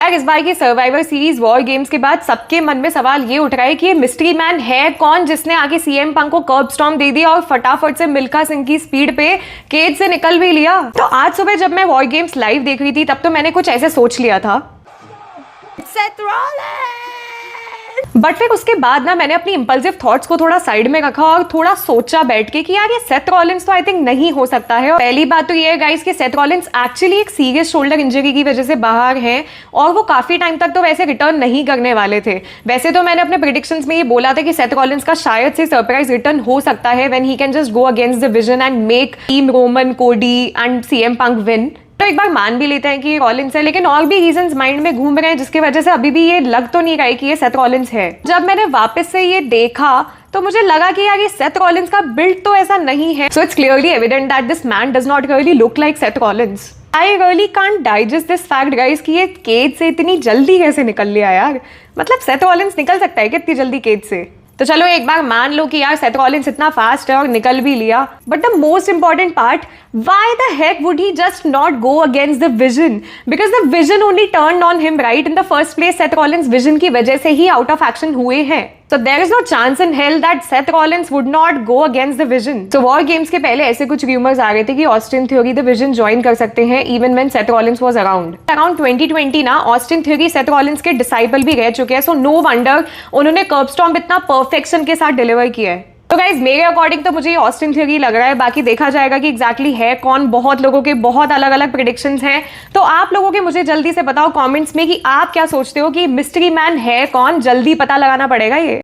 यार इस बार की सर्वाइवर सीरीज वॉर गेम्स के बाद सबके मन में सवाल ये उठ रहा है कि ये मिस्ट्री मैन है कौन जिसने आगे सीएम पंक को कर्ब स्टॉर्म दे दिया और फटाफट से मिल्खा सिंह की स्पीड पे केज से निकल भी लिया। तो आज सुबह जब मैं वॉर गेम्स लाइव देख रही थी तब तो मैंने कुछ ऐसे सोच लिया था, सेथ रॉलिंस। बट फिर उसके बाद ना मैंने अपनी इंपल्सिव थॉट्स को थोड़ा साइड में रखा और थोड़ा सोचा बैठ के कि यार ये सेथ रॉलिंस तो आई थिंक नहीं हो सकता है। और पहली बात तो ये है गाइस कि सेथ रॉलिंस एक्चुअली एक सीरियस शोल्डर इंजरी की वजह से बाहर हैं और वो काफी टाइम तक तो वैसे रिटर्न नहीं करने वाले थे। वैसे तो मैंने अपने प्रेडिक्शंस में ये बोला था कि सेथ रॉलिंस का शायद से सरप्राइज रिटर्न हो सकता है when he can just go against the vision and make team Roman, कोडी एंड सीएम पंक विन। तो एक बार मान भी लेते हैं कि ये रॉलिंस है, लेकिन और भी रीजंस माइंड में घूम रहे हैं जिसकी वजह से अभी भी ये लग तो नहीं रहा है कि ये सेथ रॉलिंस है। जब मैंने वापस से ये देखा तो मुझे लगा कि यार ये सेथ रॉलिंस का बिल्ड तो ऐसा नहीं है। So it's clearly evident that this man does not really look like Seth Rollins. I really can't digest this fact guys कि ये केज से इतनी जल्दी कैसे निकल लिया यार। मतलब सेथ रॉलिंस निकल सकता है कितनी जल्दी केज से? तो चलो एक बार मान लो कि यार सेथ रॉलिंस इतना फास्ट है और निकल भी लिया, but the most important part, why the heck would he just not go against the vision? Because the vision only turned on him right in the first place. Seth Rollins vision की वजह से ही out of action हुए हैं। So there is no chance in hell that Seth Rollins would not go against the Vision. So War Games के पहले ऐसे कुछ rumors आ रहे थे कि Austin Theory the Vision join कर सकते हैं even when Seth Rollins was around. Around 2020 ना Austin Theory Seth Rollins के disciple भी रह चुके हैं, so no wonder उन्होंने कर्ब स्टॉर्म इतना perfection के साथ deliver किया है। तो गाइज मेरे अकॉर्डिंग तो मुझे ये ऑस्टिन थ्योरी लग रहा है, बाकी देखा जाएगा कि एग्जैक्टली है कौन। बहुत लोगों के बहुत अलग अलग प्रेडिक्शंस हैं, तो आप लोगों के मुझे जल्दी से बताओ कमेंट्स में कि आप क्या सोचते हो कि मिस्ट्री मैन है कौन। जल्दी पता लगाना पड़ेगा ये।